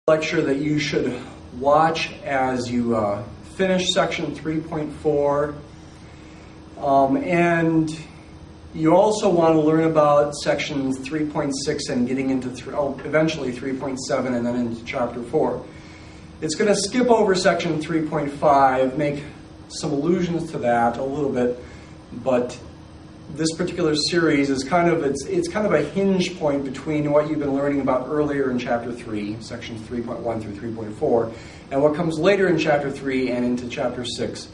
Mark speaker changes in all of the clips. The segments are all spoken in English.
Speaker 1: Lecture that you should watch as you finish section 3.4, and you also want to learn about sections 3.6 and getting into eventually 3.7 and then into chapter 4. It's going to skip over section 3.5, make some allusions to that a little bit, but this particular series is kind of a hinge point between what you've been learning about earlier in chapter 3, sections 3.1 through 3.4, and what comes later in chapter 3 and into chapter 6.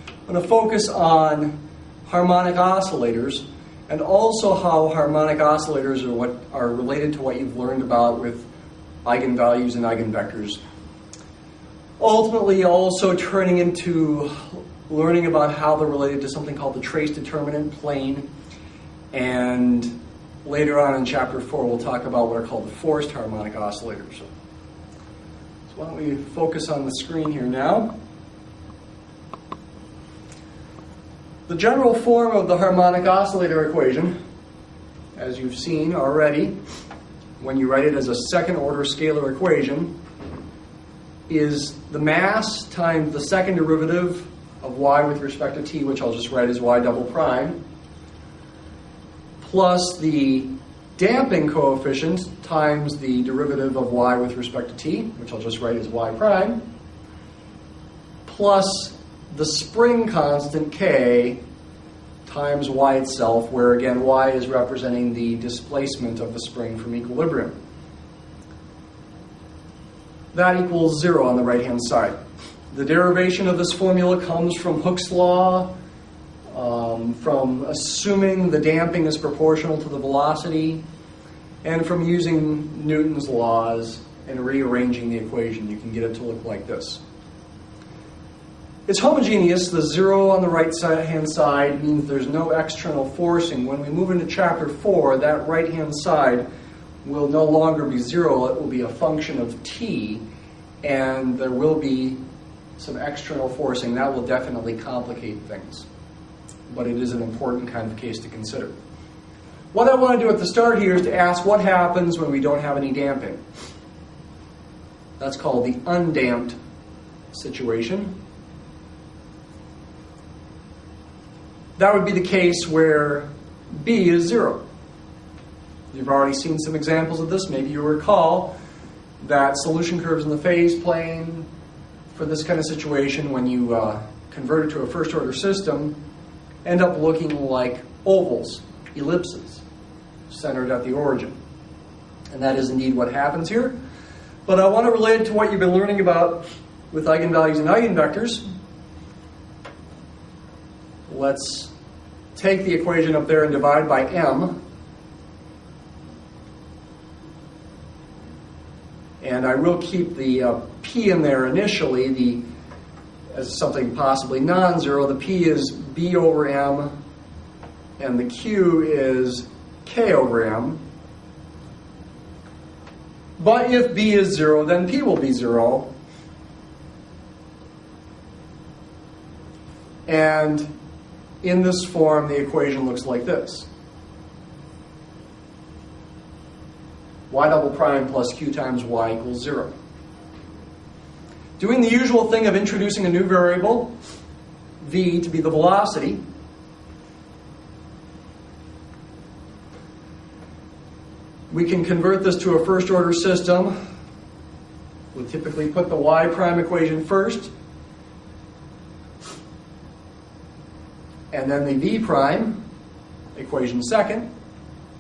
Speaker 1: I'm going to focus on harmonic oscillators and also how harmonic oscillators are related to what you've learned about with eigenvalues and eigenvectors. Ultimately, also turning into learning about how they're related to something called the trace determinant plane. And later on in chapter 4, we'll talk about what are called the forced harmonic oscillators. So why don't we focus on the screen here now. The general form of the harmonic oscillator equation, as you've seen already, when you write it as a second order scalar equation, is the mass times the second derivative of y with respect to t, which I'll just write as y double prime, plus the damping coefficient times the derivative of y with respect to t, which I'll just write as y prime, plus the spring constant k times y itself, where again y is representing the displacement of the spring from equilibrium. That equals 0 on the right-hand side. The derivation of this formula comes from Hooke's law, from assuming the damping is proportional to the velocity, and from using Newton's laws and rearranging the equation. You can get it to look like this. It's homogeneous. The 0 on the right-hand side means there's no external forcing. When we move into chapter 4, that right-hand side will no longer be 0. It will be a function of t, and there will be some external forcing. That will definitely complicate things, but it is an important kind of case to consider. What I want to do at the start here is to ask what happens when we don't have any damping. That's called the undamped situation. That would be the case where B is 0. You've already seen some examples of this. Maybe you recall that solution curves in the phase plane for this kind of situation, when you convert it to a first order system, end up looking like ovals, ellipses, centered at the origin. And that is indeed what happens here. But I want to relate it to what you've been learning about with eigenvalues and eigenvectors. Let's take the equation up there and divide by m. And I will keep the p in there initially, as something possibly non-zero. The p is b over m, and the q is k over m. But if b is 0, then p will be 0. And in this form, the equation looks like this. Y double prime plus q times y equals 0. Doing the usual thing of introducing a new variable, v, to be the velocity, we can convert this to a first order system. We'll typically put the y prime equation first, and then the v prime equation second.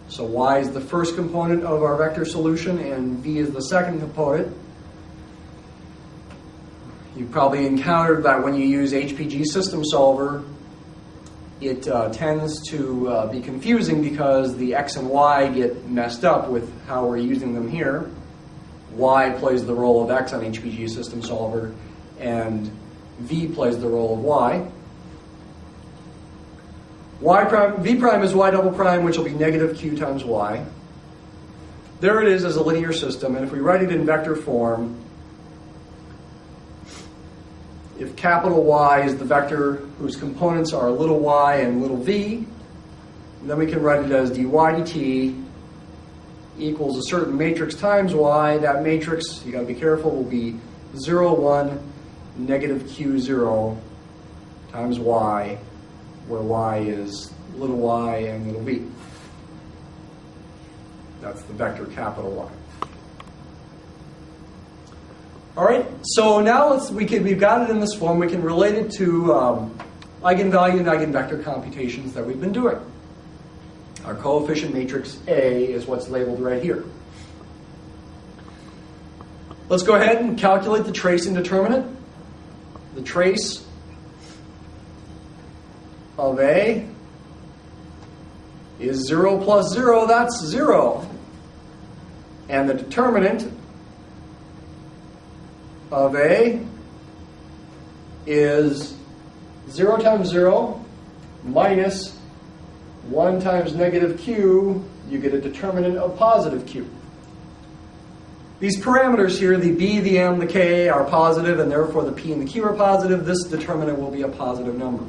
Speaker 1: So y is the first component of our vector solution, and v is the second component. You've probably encountered that when you use HPG System Solver, it tends to be confusing because the x and y get messed up with how we're using them here. Y plays the role of x on HPG System Solver, and v plays the role of y. V prime is y double prime, which will be negative q times y. There it is as a linear system, and if we write it in vector form, if capital Y is the vector whose components are little y and little v, then we can write it as dy dt equals a certain matrix times y. That matrix, you got to be careful, will be 0, 1, negative q0 times y, where y is little y and little v. That's the vector capital Y. All right, so now we've got it in this form. We can relate it to eigenvalue and eigenvector computations that we've been doing. Our coefficient matrix A is what's labeled right here. Let's go ahead and calculate the tracing determinant. The trace of A is 0 plus 0, that's 0. And the determinant of A is 0 times 0 minus 1 times negative q. You get a determinant of positive q. These parameters here, the b, the m, the k, are positive, and therefore the p and the q are positive. This determinant will be a positive number.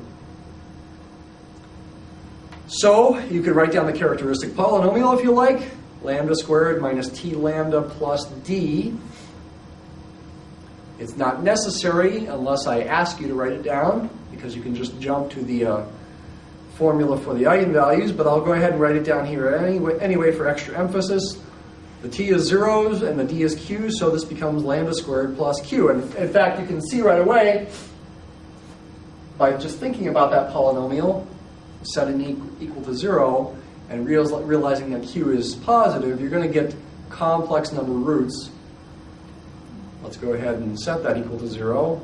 Speaker 1: So you could write down the characteristic polynomial if you like. Lambda squared minus t lambda plus d. It's not necessary unless I ask you to write it down, because you can just jump to the formula for the eigenvalues, but I'll go ahead and write it down here anyway for extra emphasis. The t is zeros and the d is q, so this becomes lambda squared plus q. And in fact, you can see right away, by just thinking about that polynomial, set it equal to 0, and realizing that q is positive, you're going to get complex number roots. Let's go ahead and set that equal to 0.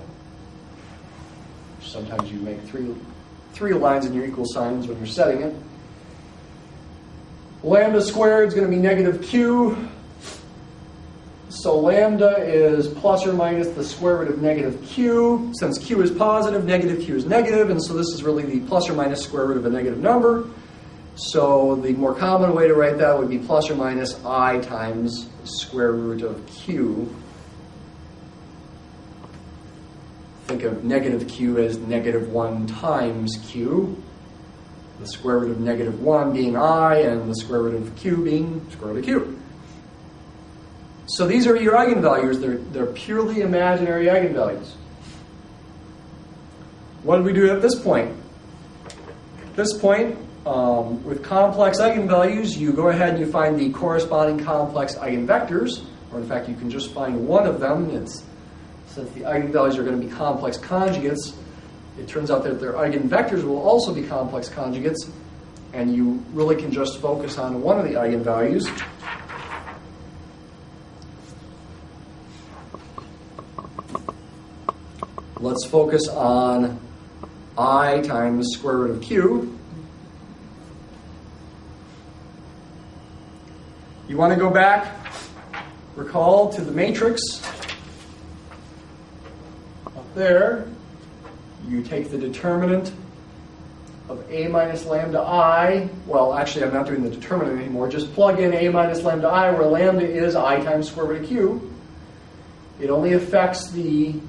Speaker 1: Sometimes you make three lines in your equal signs when you're setting it. Lambda squared is going to be negative q. So lambda is plus or minus the square root of negative q. Since q is positive, negative q is negative, and so this is really the plus or minus square root of a negative number. So the more common way to write that would be plus or minus I times square root of q. Think of negative q as negative 1 times q. The square root of negative 1 being I, and the square root of q being square root of q. So these are your eigenvalues. They're purely imaginary eigenvalues. What do we do at this point? At this point, with complex eigenvalues, you go ahead and you find the corresponding complex eigenvectors, or in fact, you can just find one of them. Since the eigenvalues are going to be complex conjugates, it turns out that their eigenvectors will also be complex conjugates, and you really can just focus on one of the eigenvalues. Let's focus on I times square root of q. You want to go back, recall, to the matrix up there. You take the determinant of a minus lambda I. Well, actually, I'm not doing the determinant anymore. Just plug in a minus lambda I, where lambda is I times square root of q. It only affects the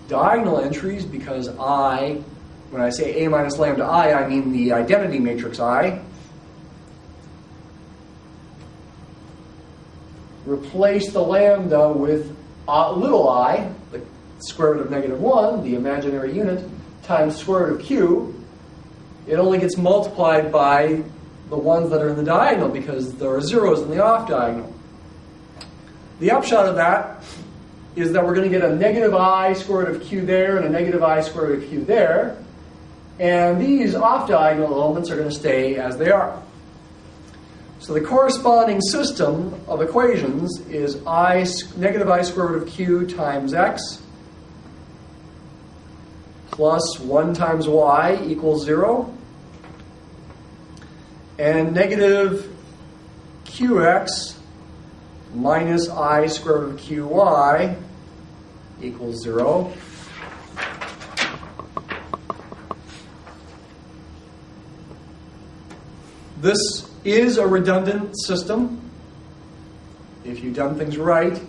Speaker 1: diagonal entries because I, when I say a minus lambda I mean the identity matrix I. Replace the lambda with little I, the square root of negative 1, the imaginary unit, times square root of q. It only gets multiplied by the ones that are in the diagonal because there are zeros in the off diagonal. The upshot of that is that we're going to get a negative I square root of q there and a negative I square root of q there. And these off diagonal elements are going to stay as they are. So the corresponding system of equations is negative I square root of q times x plus 1 times y equals 0, and negative qx minus I square root of qy equals 0. This is a redundant system. If you've done things right,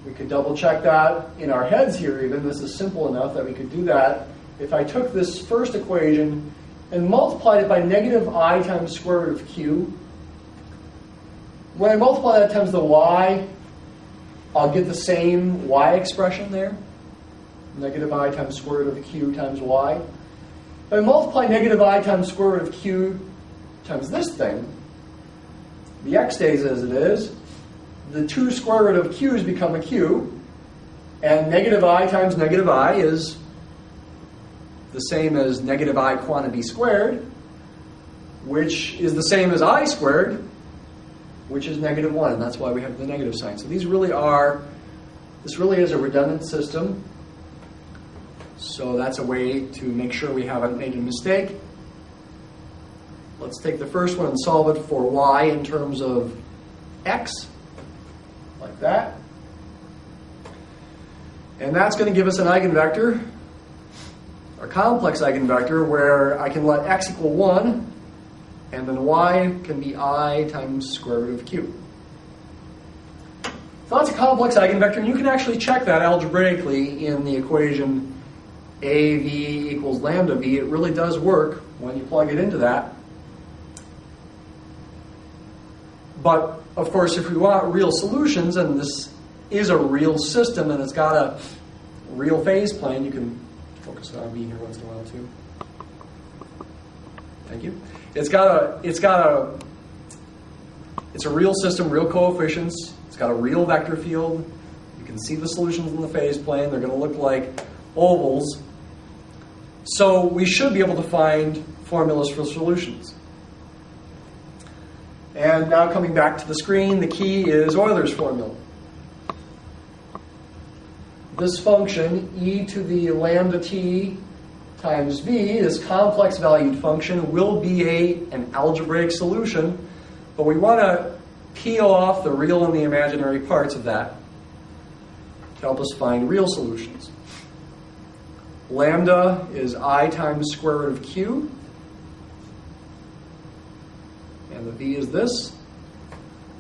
Speaker 1: we could double check that in our heads here even. This is simple enough that we could do that. If I took this first equation and multiplied it by negative I times square root of q, When I multiply that times the y, I'll get the same y expression there. Negative I times square root of q times y. If I multiply negative I times square root of q times this thing, the x stays as it is. The 2 square root of q's become a q. And negative I times negative I is the same as negative I quantity squared, which is the same as I squared, which is negative 1. And that's why we have the negative sign. So this really is a redundant system. So that's a way to make sure we haven't made a mistake. Let's take the first one and solve it for y in terms of x, like that. And that's going to give us an eigenvector, a complex eigenvector, where I can let x equal 1, and then y can be I times square root of q. So that's a complex eigenvector, and you can actually check that algebraically in the equation AV equals lambda v. It really does work when you plug it into that. But, of course, if we want real solutions, and this is a real system and it's got a real phase plane, you can focus on V here once in a while too. Thank you. It's a real system, real coefficients. It's got a real vector field. You can see the solutions in the phase plane. They're going to look like ovals. So we should be able to find formulas for solutions. And now coming back to the screen, the key is Euler's formula. This function, e to the lambda t times v, this complex valued function, will be an algebraic solution, but we want to peel off the real and the imaginary parts of that to help us find real solutions. Lambda is I times square root of q, and the v is this.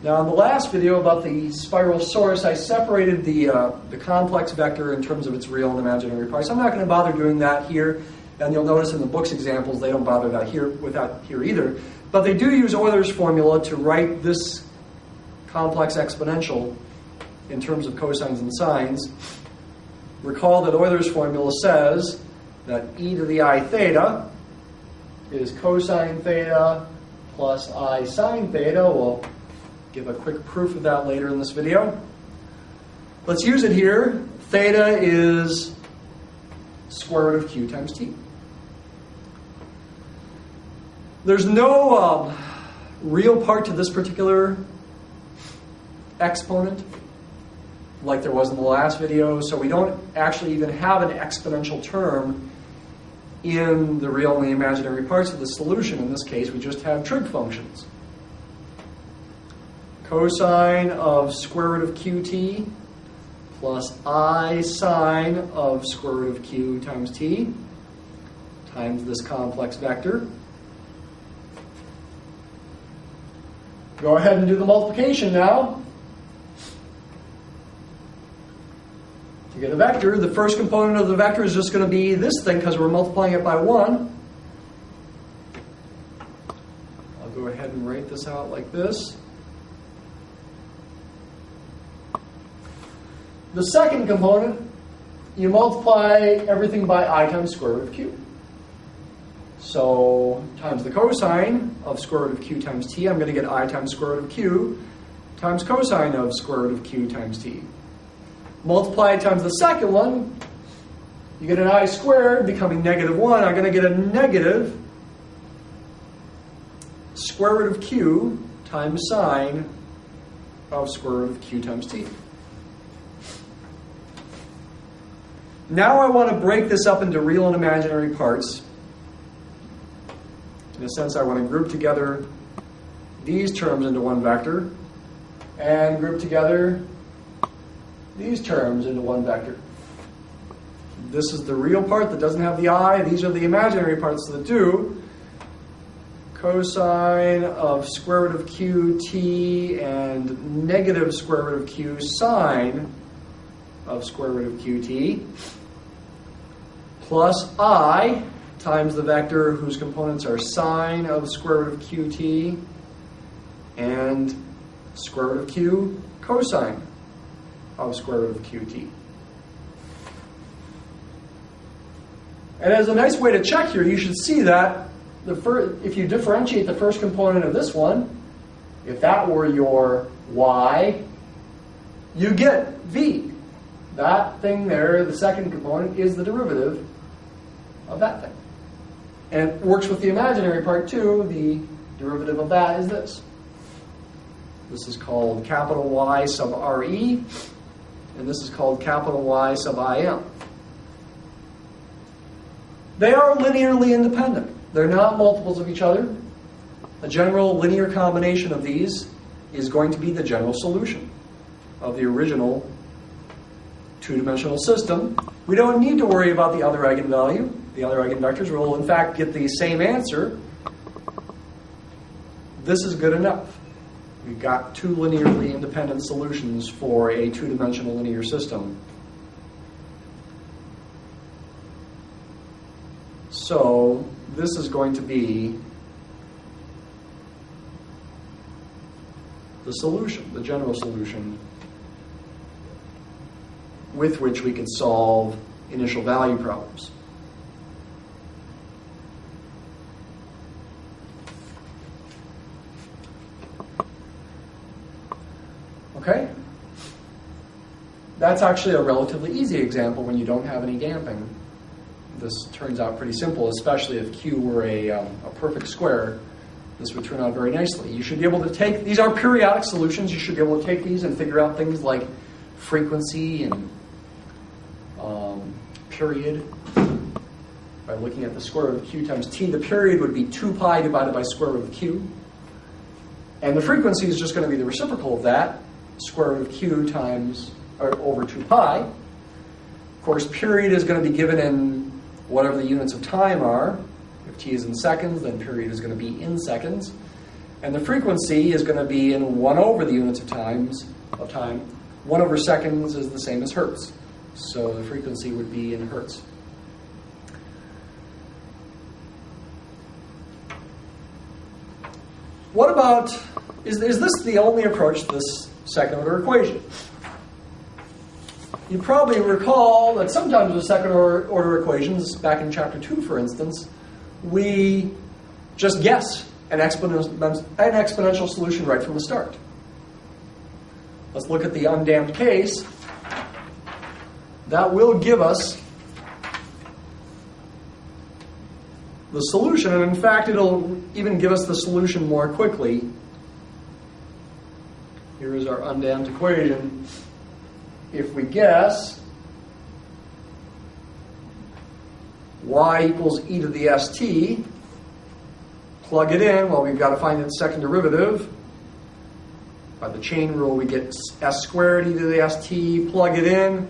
Speaker 1: Now, in the last video about the spiral source, I separated the complex vector in terms of its real and imaginary parts. I'm not going to bother doing that here, and you'll notice in the book's examples they don't bother with that here either. But they do use Euler's formula to write this complex exponential in terms of cosines and sines. Recall that Euler's formula says that e to the I theta is cosine theta plus I sine theta. We'll give a quick proof of that later in this video. Let's use it here. Theta is square root of q times t. There's no real part to this particular exponent like there was in the last video, so we don't actually even have an exponential term in the real and the imaginary parts of the solution. In this case, we just have trig functions. Cosine of square root of qt plus I sine of square root of q times t times this complex vector. Go ahead and do the multiplication now. To get a vector, the first component of the vector is just going to be this thing because we're multiplying it by 1. I'll go ahead and write this out like this. The second component, you multiply everything by I times square root of q. So times the cosine of square root of q times t, I'm going to get I times square root of q times cosine of square root of q times t. Multiply times the second one, you get an I squared becoming negative 1. I'm going to get a negative square root of q times sine of square root of q times t. Now I want to break this up into real and imaginary parts. In a sense, I want to group together these terms into one vector and group together these terms into one vector. This is the real part that doesn't have the I. These are the imaginary parts that do. Cosine of square root of qt and negative square root of q sine of square root of qt plus I times the vector whose components are sine of square root of qt and square root of q cosine of square root of qt. And as a nice way to check here, you should see that if you differentiate the first component of this one, if that were your y, you get v. That thing there, the second component, is the derivative of that thing. And it works with the imaginary part too. The derivative of that is this. This is called capital Y sub RE, and this is called capital Y sub IM. They are linearly independent. They're not multiples of each other. A general linear combination of these is going to be the general solution of the original two-dimensional system. We don't need to worry about the other eigenvalue. The other eigenvectors will, in fact, get the same answer. This is good enough. We've got two linearly independent solutions for a two-dimensional linear system. So this is going to be the solution, the general solution, with which we can solve initial value problems. Okay? That's actually a relatively easy example when you don't have any damping. This turns out pretty simple, especially if Q were a perfect square. This would turn out very nicely. You should be able to take, these are periodic solutions, you should be able to take these and figure out things like frequency and period by looking at the square root of q times t. The period would be 2 pi divided by square root of q. And the frequency is just going to be the reciprocal of that, square root of q times, or over 2 pi. Of course, period is going to be given in whatever the units of time are. If t is in seconds, then period is going to be in seconds. And the frequency is going to be in 1 over the units of time. 1 over seconds is the same as hertz. So the frequency would be in hertz. What about, is this the only approach to this second order equation? You probably recall that sometimes with second order equations, back in chapter 2 for instance, we just guess an exponential solution right from the start. Let's look at the undamped case. That will give us the solution, and in fact it'll even give us the solution more quickly. Here is our undamped equation. If we guess y equals e to the st, plug it in, well, we've got to find its second derivative. By the chain rule, we get s squared e to the st, plug it in.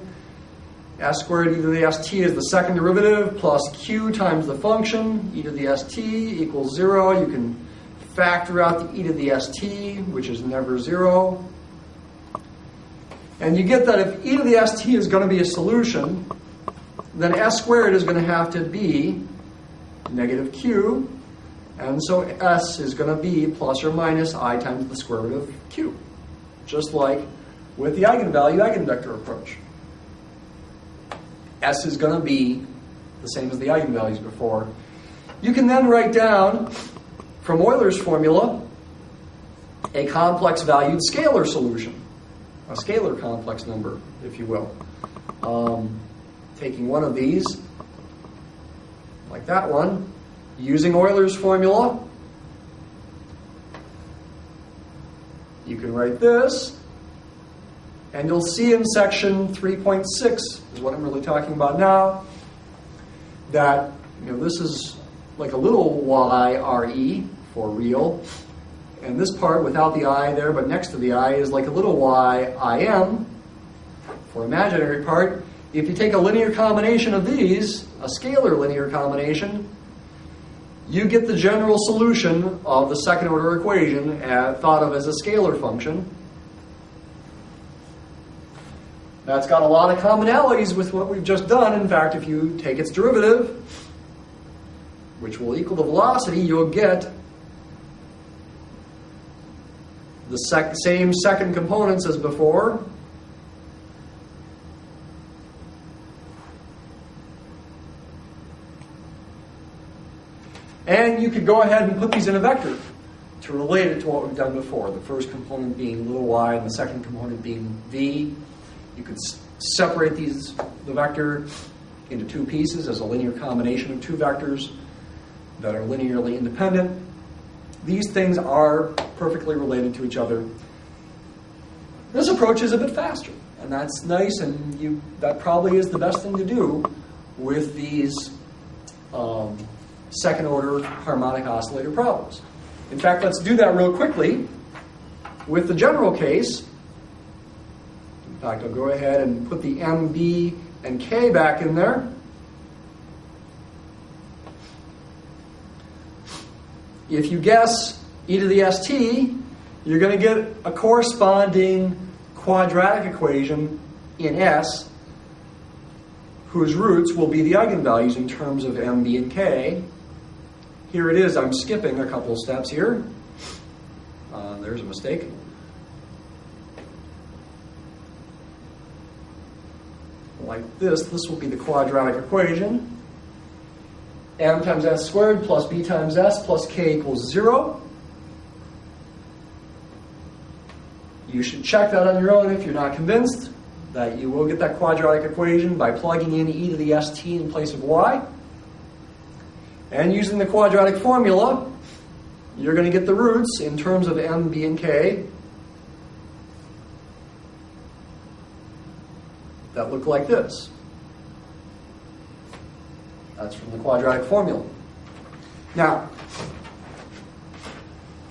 Speaker 1: S squared e to the st is the second derivative, plus q times the function, e to the st equals 0. You can factor out the e to the st, which is never 0. And you get that if e to the st is going to be a solution, then s squared is going to have to be negative q, and so s is going to be plus or minus I times the square root of q, just like with the eigenvalue-eigenvector approach. S is going to be the same as the eigenvalues before. You can then write down, from Euler's formula, a complex valued scalar solution, a scalar complex number, if you will. Taking one of these, like that one, using Euler's formula, you can write this, and you'll see in section 3.6, is what I'm really talking about now, that this is like a little y re for real, and this part without the I there, but next to the I, is like a little y im for imaginary part. If you take a linear combination of these, a scalar linear combination, you get the general solution of the second order equation thought of as a scalar function. That's got a lot of commonalities with what we've just done. In fact, if you take its derivative, which will equal the velocity, you'll get the same second components as before. And you could go ahead and put these in a vector to relate it to what we've done before. The first component being little y and the second component being v. You could separate the vector into two pieces as a linear combination of two vectors that are linearly independent. These things are perfectly related to each other. This approach is a bit faster, and that's nice, and that probably is the best thing to do with these second-order harmonic oscillator problems. In fact, let's do that real quickly with the general case. In fact, I'll go ahead and put the M, B, and K back in there. If you guess e to the st, you're going to get a corresponding quadratic equation in S, whose roots will be the eigenvalues in terms of M, B, and K. Here it is. I'm skipping a couple of steps here. There's a mistake. Like this will be the quadratic equation. M times S squared plus B times S plus K equals 0. You should check that on your own if you're not convinced that you will get that quadratic equation by plugging in e to the st in place of y. And using the quadratic formula, you're going to get the roots in terms of M, B, and K that look like this. That's from the quadratic formula. Now,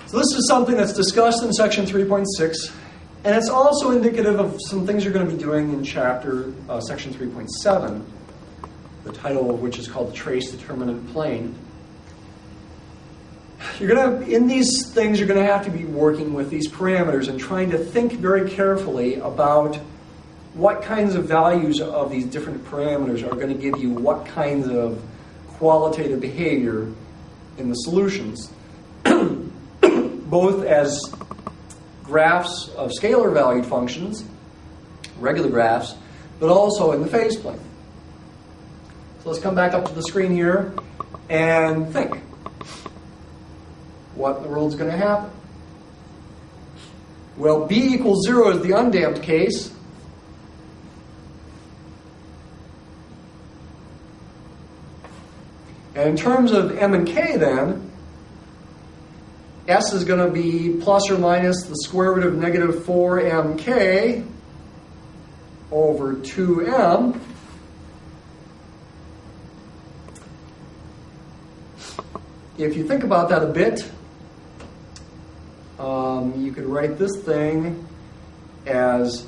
Speaker 1: so this is something that's discussed in section 3.6, and it's also indicative of some things you're going to be doing in section 3.7, the title of which is called the trace determinant plane. In these things, you're going to have to be working with these parameters and trying to think very carefully about what kinds of values of these different parameters are going to give you what kinds of qualitative behavior in the solutions, both as graphs of scalar valued functions, regular graphs, but also in the phase plane. So let's come back up to the screen here and think what in the world is going to happen. Well, B equals 0 is the undamped case. And in terms of M and K then, S is going to be plus or minus the square root of negative 4mk over 2m. If you think about that a bit, you could write this thing as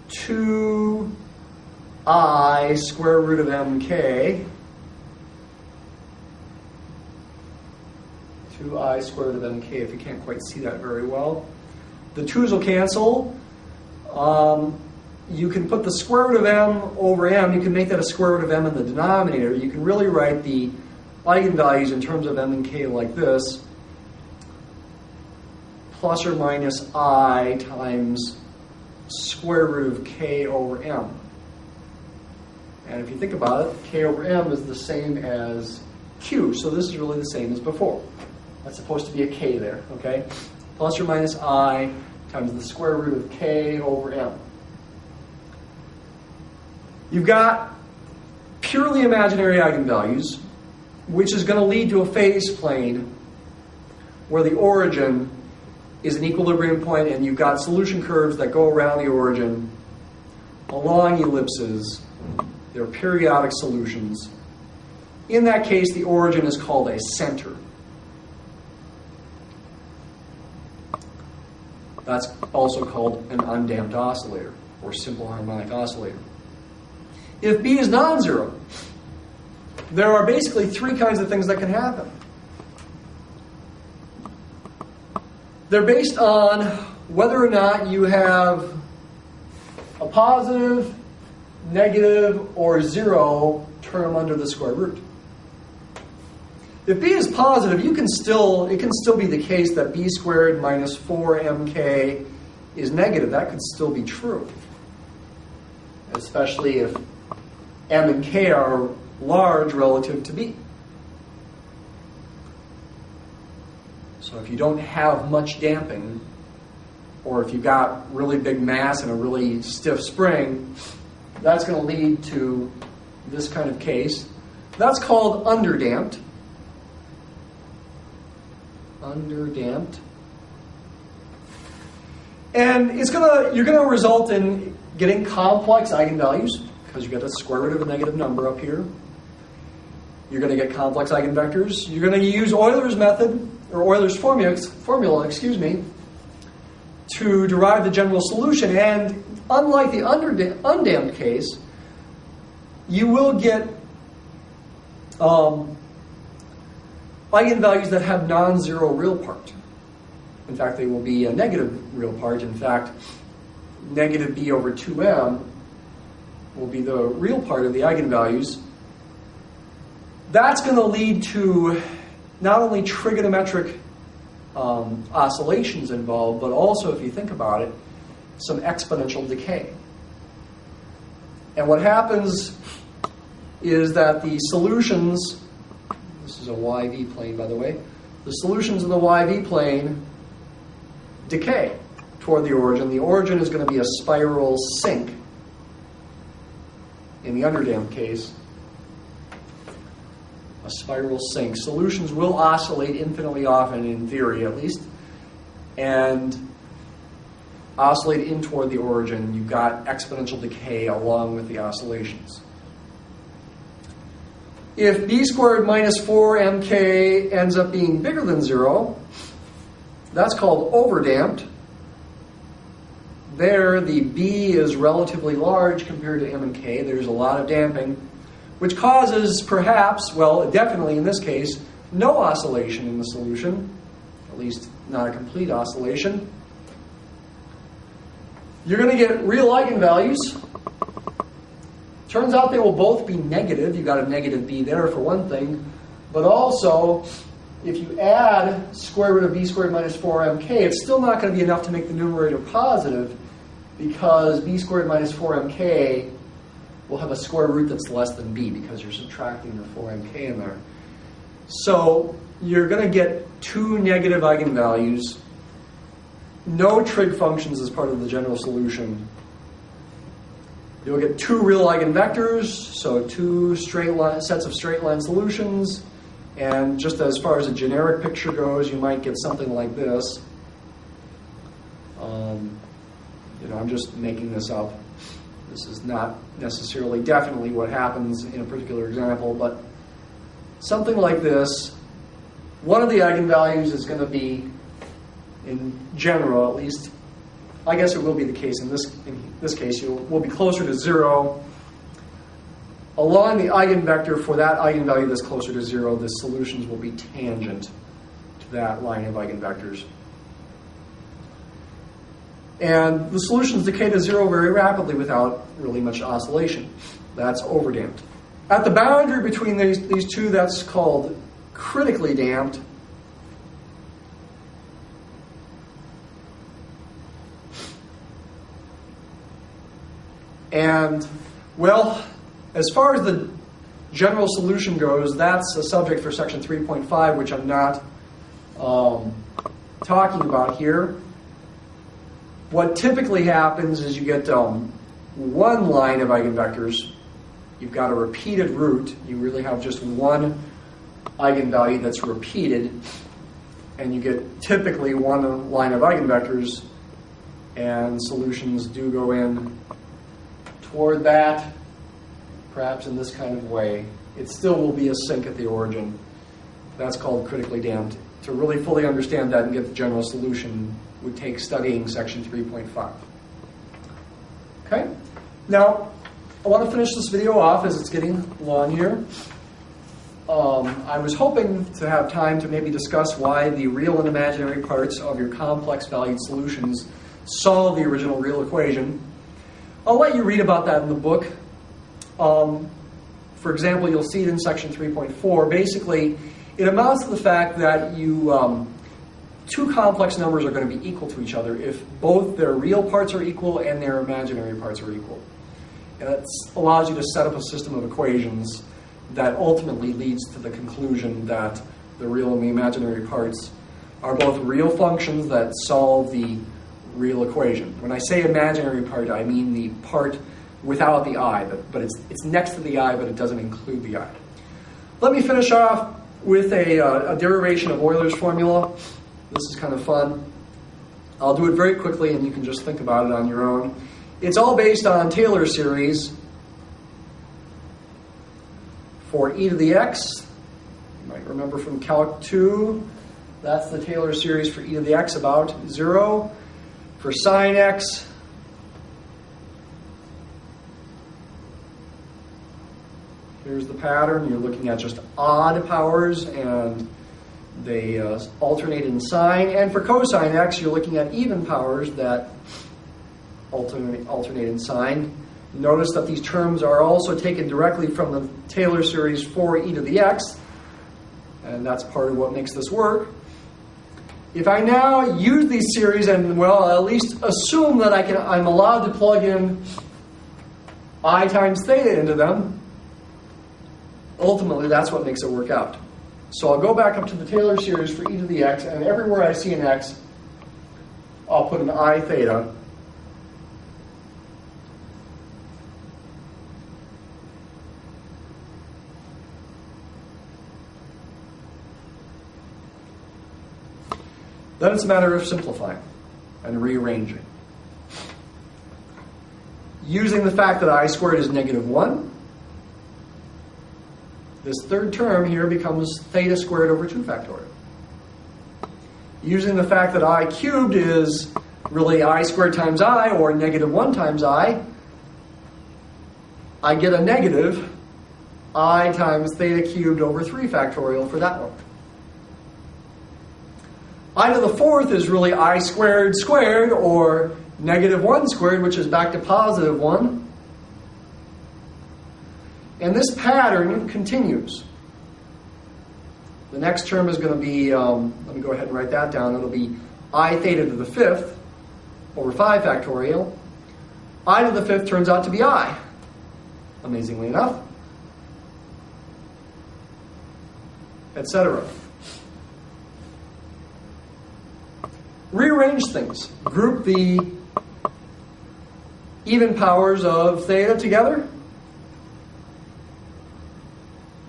Speaker 1: 2I square root of mk. 2I square root of mk, if you can't quite see that very well. The 2's will cancel. You can put the square root of m over m. You can make that a square root of m in the denominator. You can really write the eigenvalues in terms of m and k like this. Plus or minus I times square root of k over m. And if you think about it, k over m is the same as q. So this is really the same as before. That's supposed to be a k there, okay? Plus or minus I times the square root of k over m. You've got purely imaginary eigenvalues, which is going to lead to a phase plane where the origin is an equilibrium point, and you've got solution curves that go around the origin along ellipses. They're periodic solutions. In that case, the origin is called a center. That's also called an undamped oscillator, or simple harmonic oscillator. If B is non-zero, there are basically three kinds of things that can happen. They're based on whether or not you have a positive, negative, or zero term under the square root. If b is positive, it can still be the case that b squared minus 4mk is negative. That could still be true, especially if m and k are large relative to b. So if you don't have much damping, or if you've got really big mass and a really stiff spring, that's going to lead to this kind of case. That's called underdamped. Underdamped. And you're going to result in getting complex eigenvalues, because you get the square root of a negative number up here. You're going to get complex eigenvectors. You're going to use Euler's method, or Euler's formula, to derive the general solution. And unlike the undamped case, you will get eigenvalues that have non-zero real part. In fact, they will be a negative real part. In fact, negative b over 2m will be the real part of the eigenvalues. That's going to lead to not only trigonometric oscillations involved, but also, if you think about it, some exponential decay. And what happens is that the solutions, this is a YV plane, by the way, the solutions in the YV plane decay toward the origin. The origin is going to be a spiral sink in the underdamped case. A spiral sink. Solutions will oscillate infinitely often, in theory at least, and oscillate in toward the origin. You've got exponential decay along with the oscillations. If b squared minus 4mk ends up being bigger than 0, that's called overdamped. There, the b is relatively large compared to m and k. There's a lot of damping, which causes perhaps, well, definitely in this case, no oscillation in the solution, at least not a complete oscillation. You're going to get real eigenvalues. Turns out they will both be negative. You've got a negative b there for one thing, but also if you add square root of b squared minus 4mk, it's still not going to be enough to make the numerator positive, because b squared minus 4mk will have a square root that's less than b, because you're subtracting the 4mk in there. So you're going to get two negative eigenvalues, no trig functions as part of the general solution. You'll get two real eigenvectors, so two sets of straight line solutions, and just as far as a generic picture goes, you might get something like this. I'm just making this up. This is not necessarily definitely what happens in a particular example, but something like this. One of the eigenvalues is going to be, in general at least, I guess it will be the case in this case, will be closer to 0. Along the eigenvector for that eigenvalue that's closer to 0, the solutions will be tangent to that line of eigenvectors. And the solutions decay to 0 very rapidly without really much oscillation. That's overdamped. At the boundary between these two, that's called critically damped. And, well, as far as the general solution goes, that's a subject for section 3.5, which I'm not talking about here. What typically happens is you get one line of eigenvectors. You've got a repeated root. You really have just one eigenvalue that's repeated. And you get typically one line of eigenvectors. And solutions do go in toward that, perhaps in this kind of way. It still will be a sink at the origin. That's called critically damped. To really fully understand that and get the general solution would take studying section 3.5. Okay? Now, I want to finish this video off as it's getting long here. I was hoping to have time to maybe discuss why the real and imaginary parts of your complex valued solutions solve the original real equation. I'll let you read about that in the book. For example, you'll see it in section 3.4. Basically, It amounts to the fact that two complex numbers are going to be equal to each other if both their real parts are equal and their imaginary parts are equal. And that allows you to set up a system of equations that ultimately leads to the conclusion that the real and the imaginary parts are both real functions that solve the real equation. When I say imaginary part, I mean the part without the I, but it's next to the I, but it doesn't include the I. Let me finish off with a derivation of Euler's formula. This is kind of fun. I'll do it very quickly and you can just think about it on your own. It's all based on Taylor series for e to the x. You might remember from Calc 2, that's the Taylor series for e to the x about 0. For sine x, here's the pattern. You're looking at just odd powers and they alternate in sign. And for cosine x, you're looking at even powers that alternate in sign. Notice that these terms are also taken directly from the Taylor series for e to the x, and that's part of what makes this work. If I now use these series and, well, at least assume that I'm allowed to plug in I times theta into them, ultimately that's what makes it work out. So I'll go back up to the Taylor series for e to the x, and everywhere I see an x, I'll put an I theta. Then it's a matter of simplifying and rearranging. Using the fact that I squared is -1, this third term here becomes theta squared over 2 factorial. Using the fact that I cubed is really I squared times I, or -1 times I get a negative I times theta cubed over 3 factorial for that one. I to the fourth is really I squared squared, or -1 squared, which is back to +1. And this pattern continues. The next term is going to be, let me go ahead and write that down. It'll be I theta to the fifth over 5 factorial. I to the fifth turns out to be I, amazingly enough, etc. Rearrange things. Group the even powers of theta together.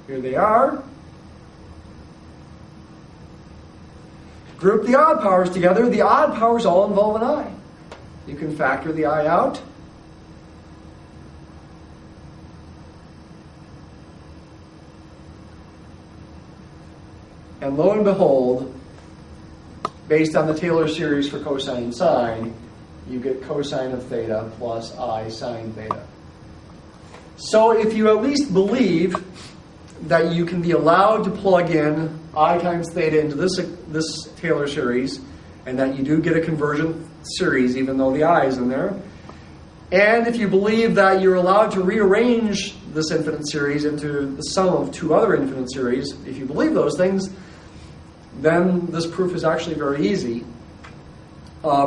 Speaker 1: Here they are. Group the odd powers together. The odd powers all involve an I. You can factor the I out. And lo and behold, based on the Taylor series for cosine and sine, you get cosine of theta plus I sine theta. So if you at least believe that you can be allowed to plug in I times theta into this Taylor series, and that you do get a convergent series even though the I is in there, and if you believe that you're allowed to rearrange this infinite series into the sum of two other infinite series, if you believe those things, then this proof is actually very easy.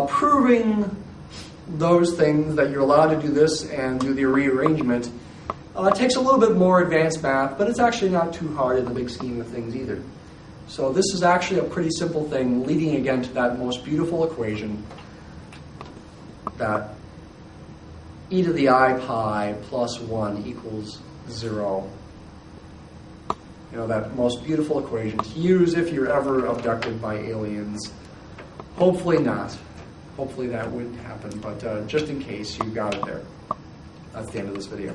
Speaker 1: Proving those things, that you're allowed to do this and do the rearrangement, it takes a little bit more advanced math, but it's actually not too hard in the big scheme of things either. So this is actually a pretty simple thing, leading again to that most beautiful equation that e to the I pi plus 1 equals 0. You know, that most beautiful equation to use if you're ever abducted by aliens. Hopefully not. Hopefully that wouldn't happen, but just in case, you got it there. That's the end of this video.